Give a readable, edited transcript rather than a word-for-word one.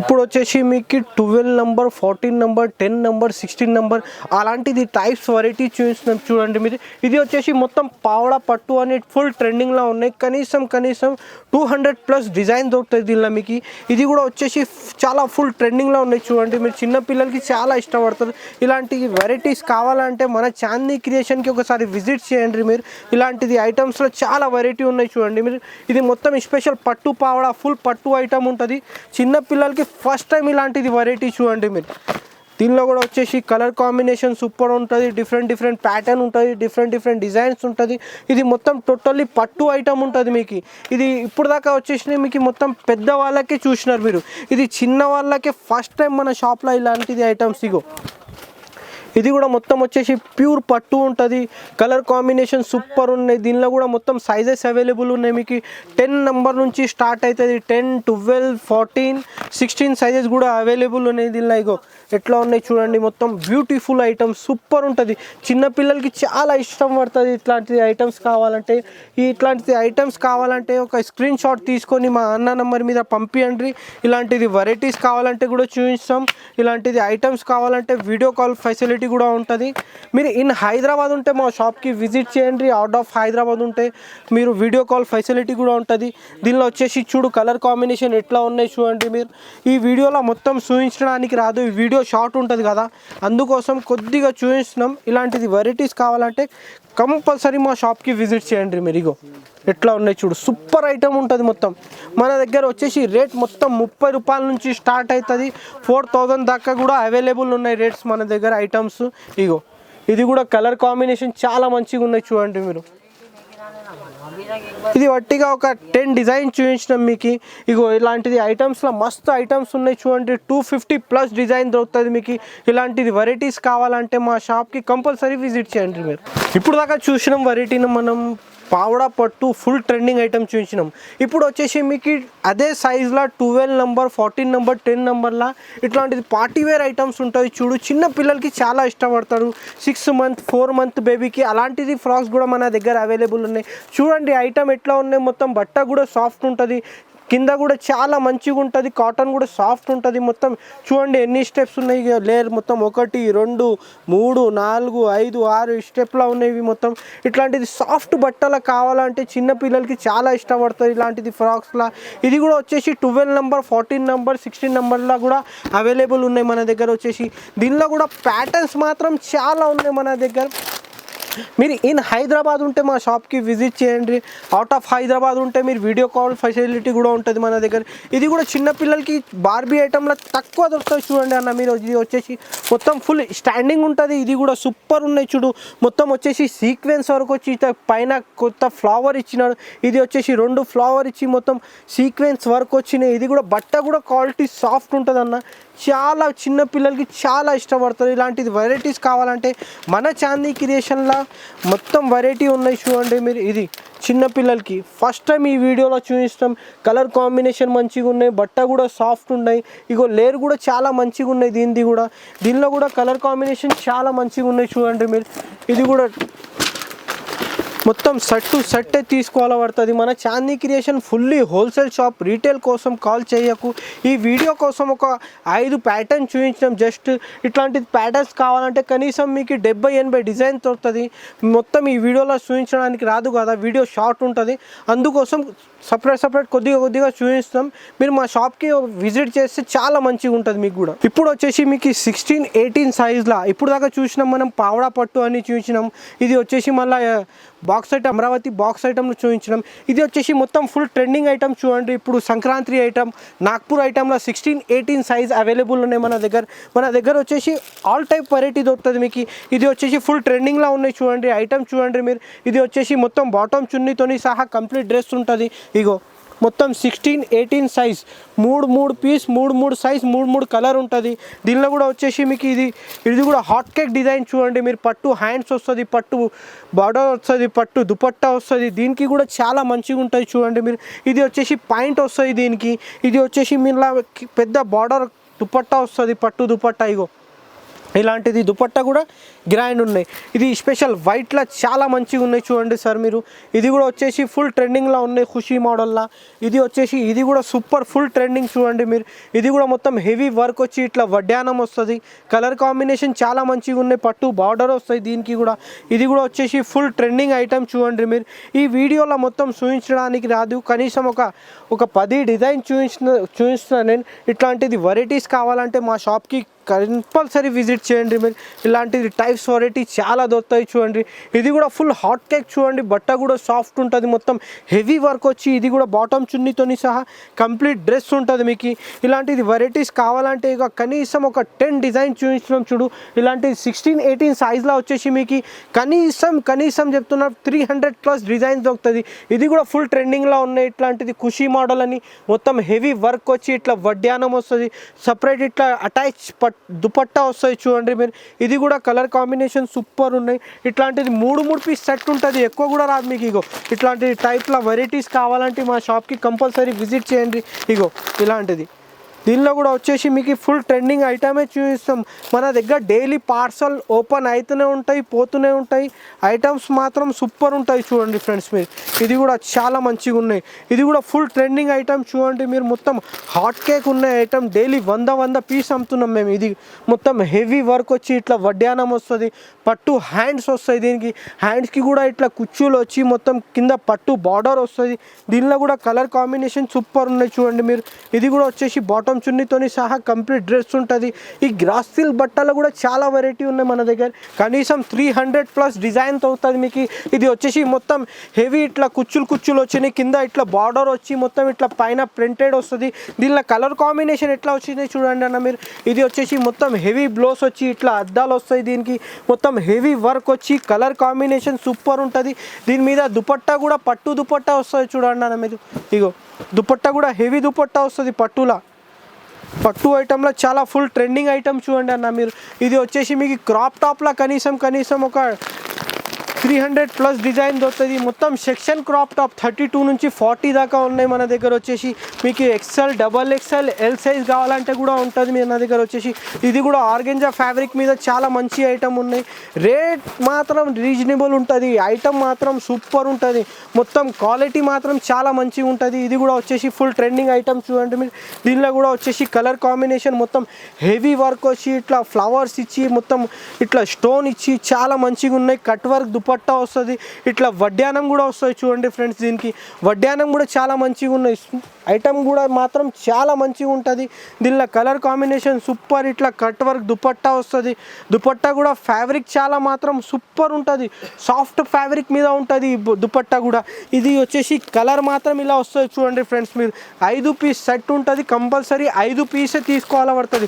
ఇప్పుడు వచ్చేసి మీకు 12 నంబర్, 14 నంబర్, 10 నంబర్, 16 నంబర్ అలాంటిది టైప్స్ వెరైటీ చూపిస్తున్నాం చూడండి. మీరు ఇది వచ్చేసి మొత్తం పావడా పట్టు అని ఫుల్ ట్రెండింగ్లో ఉన్నాయి. కనీసం 200+ డిజైన్ దొరుకుతుంది దీనిలో మీకు. ఇది కూడా వచ్చేసి చాలా ఫుల్ ట్రెండింగ్లో ఉన్నాయి చూడండి. మీరు చిన్నపిల్లలకి చాలా ఇష్టపడతారు. ఇలాంటి వెరైటీస్ కావాలంటే మన చాందీ క్రియేషన్కి ఒకసారి విజిట్ చేయండి. మీరు ఇలాంటిది ఐటమ్స్లో చాలా వెరైటీ ఉన్నాయి చూడండి. మీరు ఇది మొత్తం స్పెషల్ పట్టు పావడా ఫుల్ పట్టు ఐటమ్ ఉంటుంది. చిన్నపిల్లలకి ఫస్ట్ టైం ఇలాంటిది వెరైటీ చూడండి. మీరు దీనిలో కూడా వచ్చేసి కలర్ కాంబినేషన్ సూపర్ ఉంటుంది. డిఫరెంట్ ప్యాటర్న్ ఉంటుంది, డిఫరెంట్ డిజైన్స్ ఉంటుంది. ఇది మొత్తం టోటల్లీ పట్టు ఐటమ్ ఉంటుంది మీకు. ఇది ఇప్పుడు దాకా వచ్చేసి మీకు మొత్తం పెద్ద వాళ్ళకే చూసినారు మీరు. ఇది చిన్న వాళ్ళకే ఫస్ట్ టైం మన షాప్లో ఇలాంటిది ఐటమ్స్. ఇగో ఇది కూడా మొత్తం వచ్చేసి ప్యూర్ పట్టు ఉంటుంది. కలర్ కాంబినేషన్ సూపర్ ఉన్నాయి. దీనిలో కూడా మొత్తం సైజెస్ అవైలబుల్ ఉన్నాయి మీకు. 10 నంబర్ నుంచి స్టార్ట్ అవుతుంది. 10, 12, 14, 16 సైజెస్ కూడా అవైలబుల్ ఉన్నాయి దీనిలో. ఇగో ఎట్లా ఉన్నాయి చూడండి. మొత్తం బ్యూటిఫుల్ ఐటమ్స్ సూపర్ ఉంటుంది. చిన్నపిల్లలకి చాలా ఇష్టం పడుతుంది ఇట్లాంటి ఐటమ్స్ కావాలంటే. ఇట్లాంటి ఐటమ్స్ కావాలంటే ఒక స్క్రీన్ షాట్ తీసుకొని మా అన్న నెంబర్ మీద పంపించండి. ఇలాంటిది వెరైటీస్ కావాలంటే కూడా చూపిస్తాం. ఇలాంటిది ఐటమ్స్ కావాలంటే వీడియో కాల్ ఫెసిలిటీ కూడా ఉంటుంది. మీరు ఇన్ హైదరాబాద్ ఉంటే మా షాప్కి విజిట్ చేయండి. అవుట్ ఆఫ్ హైదరాబాద్ ఉంటే మీరు వీడియో కాల్ ఫెసిలిటీ కూడా ఉంటుంది. దీనిలో వచ్చేసి చూడు కలర్ కాంబినేషన్ ఎట్లా ఉన్నాయి చూడండి. మీరు ఈ వీడియోలో మొత్తం చూపించడానికి రాదు, ఈ వీడియో షార్ట్ ఉంటుంది కదా, అందుకోసం కొద్దిగా చూపిస్తున్నాం. ఇలాంటిది వెరైటీస్ కావాలంటే కంపల్సరీ మా షాప్కి విజిట్ చేయండి. మీరు ఇగో ఎట్లా ఉన్నాయి చూడు, సూపర్ ఐటమ్ ఉంటుంది. మొత్తం మన దగ్గర వచ్చేసి రేట్ మొత్తం 30 రూపాయల నుంచి స్టార్ట్ అవుతుంది. 4000 దాకా కూడా అవైలబుల్ ఉన్నాయి రేట్స్ మన దగ్గర ఐటమ్స్. ఇగో ఇది కూడా కలర్ కాంబినేషన్ చాలా మంచిగా ఉన్నాయి చూడండి. మీరు ఇది వట్టిగా ఒక 10 డిజైన్ చూపించినాం మీకు. ఇగో ఇలాంటిది ఐటమ్స్లో మస్తు ఐటమ్స్ ఉన్నాయి చూడండి. 250+ డిజైన్ దొరుకుతుంది మీకు. ఇలాంటిది వెరైటీస్ కావాలంటే మా షాప్కి కంపల్సరీ విజిట్ చేయండి. మీరు ఇప్పుడు దాకా చూసినాం వెరైటీని మనం పావడా పట్టు ఫుల్ ట్రెండింగ్ ఐటమ్ చూపించినాం. ఇప్పుడు వచ్చేసి మీకు అదే సైజులో 12 నంబర్, 14 నంబర్, 10 నంబర్లా ఇట్లాంటిది పార్టీవేర్ ఐటమ్స్ ఉంటాయి చూడు. చిన్న పిల్లలకి చాలా ఇష్టపడతారు. 6 మంత్ 4 మంత్ బేబీకి అలాంటిది ఫ్రాక్స్ కూడా మన దగ్గర అవైలబుల్ ఉన్నాయి చూడండి. ఐటమ్ ఎట్లా ఉన్నాయి, మొత్తం బట్ట కూడా సాఫ్ట్ ఉంటుంది. కింద కూడా చాలా మంచిగా ఉంటుంది. కాటన్ కూడా సాఫ్ట్ ఉంటుంది. మొత్తం చూడండి ఎన్ని స్టెప్స్ ఉన్నాయి. లేయర్ మొత్తం 1, 2, 3, 4, 5, 6 స్టెప్లా ఉన్నాయి మొత్తం. ఇట్లాంటిది సాఫ్ట్ బట్టలు కావాలంటే చిన్నపిల్లలకి చాలా ఇష్టపడతారు ఇలాంటిది ఫ్రాక్స్లా. ఇది కూడా వచ్చేసి 12 నంబర్, 14 నంబర్, 16 నంబర్లా కూడా అవైలబుల్ ఉన్నాయి మన దగ్గర వచ్చేసి. దీనిలో కూడా ప్యాటర్న్స్ మాత్రం చాలా ఉన్నాయి మన దగ్గర. మీరు ఇన్ హైదరాబాద్ ఉంటే మా షాప్కి విజిట్ చేయండి. అవుట్ ఆఫ్ హైదరాబాద్ ఉంటే మీరు వీడియో కాల్ ఫెసిలిటీ కూడా ఉంటుంది మన దగ్గర. ఇది కూడా చిన్నపిల్లలకి బార్బీ ఐటమ్లో తక్కువ దొరుకుతుంది చూడండి అన్న. మీరు ఇది వచ్చేసి మొత్తం ఫుల్ స్టాండింగ్ ఉంటుంది. ఇది కూడా సూపర్ ఉన్నాయి చూడు. మొత్తం వచ్చేసి సీక్వెన్స్ వరకు వచ్చి పైన కొత్త ఫ్లవర్ ఇచ్చినాడు. ఇది వచ్చేసి 2 ఫ్లవర్ ఇచ్చి మొత్తం సీక్వెన్స్ వర్క్ వచ్చినాయి. ఇది కూడా బట్ట కూడా క్వాలిటీ సాఫ్ట్ ఉంటుంది అన్న. చాలా చిన్న పిల్లలకి చాలా ఇష్టపడతారు. ఇలాంటిది వెరైటీస్ కావాలంటే మన చాందీ క్రియేషన్లో మొత్తం వెరైటీ ఉన్నాయి చూడండి. మీరు ఇది చిన్నపిల్లలకి ఫస్ట్ టైం ఈ వీడియోలో చూపిస్తాం. కలర్ కాంబినేషన్ మంచిగా ఉన్నాయి, బట్ట కూడా సాఫ్ట్ ఉన్నాయి. ఇగో లేయర్ కూడా చాలా మంచిగా ఉన్నాయి. దీనిలో కూడా కలర్ కాంబినేషన్ చాలా మంచిగా ఉన్నాయి చూడండి. మీరు ఇది కూడా మొత్తం సెట్టే తీసుకోవాల పడుతుంది. మన Chandi creation fully wholesale shop. Retail కోసం కాల్ చేయకు. ఈ వీడియో కోసం ఒక 5 ప్యాటర్న్ చూపించినాం జస్ట్. ఇట్లాంటి ప్యాటర్న్స్ కావాలంటే కనీసం మీకు 70-80 డిజైన్ దొరుకుతుంది. మొత్తం ఈ వీడియోలో చూపించడానికి రాదు కదా, వీడియో షార్ట్ ఉంటుంది. అందుకోసం సపరేట్ కొద్దిగా చూపిస్తాం. మీరు మా షాప్కి విజిట్ చేస్తే చాలా మంచిగా ఉంటుంది మీకు కూడా. ఇప్పుడు వచ్చేసి మీకు 16, 18 సైజ్లా ఇప్పుడు దాకా చూసినాం మనం పావడా పట్టు అని చూపించినాం. ఇది వచ్చేసి మళ్ళీ బాక్స్ ఐటమ్, అమరావతి బాక్స్ ఐటమ్లో చూపించినాం. ఇది వచ్చేసి మొత్తం ఫుల్ ట్రెండింగ్ ఐటమ్ చూడండి. ఇప్పుడు సంక్రాంతి ఐటమ్, నాగ్పూర్ ఐటమ్లో 16, 18 సైజ్ అవైలబుల్ ఉన్నాయి మన దగ్గర వచ్చేసి ఆల్ టైప్ వెరైటీ దొరుకుతుంది మీకు. ఇది వచ్చేసి ఫుల్ ట్రెండింగ్లో ఉన్నాయి చూడండి. ఐటమ్ చూడండి మీరు. ఇది వచ్చేసి మొత్తం బాటమ్ చున్నీతోని సహా కంప్లీట్ డ్రెస్ ఉంటుంది. ఇగో మొత్తం 16, 18 సైజ్ 3 పీస్, 3 సైజ్, 3 కలర్ ఉంటుంది. దీనిలో కూడా వచ్చేసి మీకు ఇది కూడా హాట్ కేక్ డిజైన్ చూడండి. మీరు పట్టు హ్యాండ్స్ వస్తుంది, పట్టు బార్డర్ వస్తుంది, పట్టు దుపట్టా వస్తుంది. దీనికి కూడా చాలా మంచిగా ఉంటుంది చూడండి మీరు. ఇది వచ్చేసి పాయింట్ వస్తుంది దీనికి. ఇది వచ్చేసి మీలా పెద్ద బార్డర్ దుపట్టా వస్తుంది, పట్టు దుపట్టా. ఇగో ఇలాంటిది దుపట్టా కూడా గ్రాండ్ ఉన్నాయి. ఇది స్పెషల్ వైట్లా చాలా మంచిగా ఉన్నాయి చూడండి సార్ మీరు. ఇది కూడా వచ్చేసి ఫుల్ ట్రెండింగ్లో ఉన్నాయి ఖుషీ మోడల్లా. ఇది వచ్చేసి ఇది కూడా సూపర్ ఫుల్ ట్రెండింగ్ చూడండి మీరు. ఇది కూడా మొత్తం హెవీ వర్క్ వచ్చి ఇట్లా వడ్డానం వస్తుంది. కలర్ కాంబినేషన్ చాలా మంచిగా ఉన్నాయి. పట్టు బార్డర్ వస్తాయి దీనికి కూడా. ఇది కూడా వచ్చేసి ఫుల్ ట్రెండింగ్ ఐటమ్ చూడండి మీరు. ఈ వీడియోలో మొత్తం చూపించడానికి రాదు, కనీసం ఒక 10 డిజైన్ చూపిస్తున్నా నేను. ఇట్లాంటిది వెరైటీస్ కావాలంటే మా షాప్కి కంపల్సరీ విజిట్ చేయండి మీరు. ఇలాంటిది టైప్స్ వెరైటీ చాలా దొరుకుతాయి చూడండి. ఇది కూడా ఫుల్ హాట్ కేక్ చూడండి. బట్ట కూడా సాఫ్ట్ ఉంటుంది, మొత్తం హెవీ వర్క్ వచ్చి ఇది కూడా బాటమ్ చున్నీతోని సహా కంప్లీట్ డ్రెస్ ఉంటుంది మీకు. ఇలాంటిది వెరైటీస్ కావాలంటే ఇక కనీసం ఒక 10 డిజైన్ చూపించడం చూడు. ఇలాంటిది 16-18 సైజ్లో వచ్చేసి మీకు కనీసం చెప్తున్నా 300+ డిజైన్స్ దొరుకుతుంది. ఇది కూడా ఫుల్ ట్రెండింగ్లో ఉన్నాయి. ఇట్లాంటిది ఖుషీ మోడల్ అని మొత్తం హెవీ వర్క్ వచ్చి ఇట్లా వడ్డానం వస్తుంది. సపరేట్ ఇట్లా అటాచ్ దుపట్టా వస్తాయి చూడండి మీరు. ఇది కూడా కలర్ కాంబినేషన్ సూపర్ ఉన్నాయి. ఇట్లాంటిది 3 పీస్ సెట్ ఉంటుంది, ఎక్కువ కూడా రాదు మీకు. ఇగో ఇట్లాంటి టైప్లో వెరైటీస్ కావాలంటే మా షాప్కి కంపల్సరీ విజిట్ చేయండి. ఇగో ఇలాంటిది దీనిలో కూడా వచ్చేసి మీకు ఫుల్ ట్రెండింగ్ ఐటమే చూపిస్తాం. మన దగ్గర డైలీ పార్సల్ ఓపెన్ అవుతూనే ఉంటాయి, పోతూనే ఉంటాయి. ఐటమ్స్ మాత్రం సూపర్ ఉంటాయి చూడండి ఫ్రెండ్స్ మీరు. ఇది కూడా చాలా మంచిగా ఉన్నాయి. ఇది కూడా ఫుల్ ట్రెండింగ్ ఐటమ్ చూడండి మీరు. మొత్తం హాట్ కేక్ ఉన్న ఐటమ్ డైలీ 100 పీస్ అమ్ముతున్నాం మేము. ఇది మొత్తం హెవీ వర్క్ వచ్చి ఇట్లా వడ్డానం వస్తుంది. పట్టు హ్యాండ్స్ వస్తాయి దీనికి. హ్యాండ్స్కి కూడా ఇట్లా కుచ్చులు వచ్చి మొత్తం కింద పట్టు బార్డర్ వస్తుంది. దీనిలో కూడా కలర్ కాంబినేషన్ సూపర్ ఉన్నాయి చూడండి మీరు. ఇది కూడా వచ్చేసి బాటమ్ చున్నీతోని సహా కంప్లీట్ డ్రెస్ ఉంటుంది. ఈ గ్రాస్ సిల్క్ బట్టలు కూడా చాలా వెరైటీ ఉన్నాయి మన దగ్గర. కనీసం 300+ డిజైన్స్ అవుతుంది మీకు. ఇది వచ్చేసి మొత్తం హెవీ ఇట్లా కుచ్చులు వచ్చినాయి. కింద ఇట్లా బార్డర్ వచ్చి మొత్తం ఇట్లా పైన ప్రింటెడ్ వస్తుంది. దీనిలో కలర్ కాంబినేషన్ ఎట్లా వచ్చింది చూడండి అన్న మీరు. ఇది వచ్చేసి మొత్తం హెవీ బ్లౌజ్ వచ్చి ఇట్లా అద్దాలు వస్తాయి దీనికి. మొత్తం హెవీ వర్క్ వచ్చి కలర్ కాంబినేషన్ సూపర్ ఉంటుంది. దీని మీద దుపట్టా కూడా పట్టు దుపట్టా వస్తుంది చూడండి అన్న మీరు. ఇగో దుపట్టా కూడా హెవీ దుపట్టా వస్తుంది పట్టు ఐటెంలో చాలా ఫుల్ ట్రెండింగ్ ఐటమ్ చూడండి అన్న మీరు. ఇది వచ్చేసి మీకు క్రాప్ టాప్లో కనీసం ఒక 300+ డిజైన్ దొరుకుతుంది. మొత్తం సెక్షన్ క్రాప్ టాప్ 32 నుంచి 40 దాకా ఉన్నాయి మన దగ్గర వచ్చేసి. మీకు XL, XXL, L సైజ్ కావాలంటే కూడా ఉంటుంది మన దగ్గర వచ్చేసి. ఇది కూడా ఆర్గెంజా ఫ్యాబ్రిక్ మీద చాలా మంచి ఐటమ్ ఉన్నాయి. రేట్ మాత్రం రీజనబుల్ ఉంటుంది. ఐటమ్ మాత్రం సూపర్ ఉంటుంది. మొత్తం క్వాలిటీ మాత్రం చాలా మంచిగా ఉంటుంది. ఇది కూడా వచ్చేసి ఫుల్ ట్రెండింగ్ ఐటమ్ చూడండి మీరు. దీనిలో కూడా వచ్చేసి కలర్ కాంబినేషన్ మొత్తం హెవీ వర్క్ వచ్చి ఇట్లా ఫ్లవర్స్ ఇచ్చి మొత్తం ఇట్లా స్టోన్ ఇచ్చి చాలా మంచిగా ఉన్నాయి. కట్ వర్క్ దుపట్టా వస్తుంది. ఇట్లా వడ్డానం కూడా వస్తుంది చూడండి ఫ్రెండ్స్. దీనికి వడ్డానం కూడా చాలా మంచిగా ఉన్నాయి. ఐటమ్ కూడా మాత్రం చాలా మంచిగా ఉంటుంది. దీనిలో కలర్ కాంబినేషన్ సూపర్. ఇట్లా కట్ వర్క్ దుపట్టా వస్తుంది. దుపట్టా కూడా ఫ్యాబ్రిక్ చాలా మాత్రం సూపర్ ఉంటుంది. సాఫ్ట్ ఫ్యాబ్రిక్ మీద ఉంటుంది దుపట్టా కూడా. ఇది వచ్చేసి కలర్ మాత్రం ఇలా వస్తుంది చూడండి ఫ్రెండ్స్ మీరు. 5 పీస్ సెట్ ఉంటుంది. కంపల్సరీ 5 పీసే తీసుకోవాలి పడుతుంది.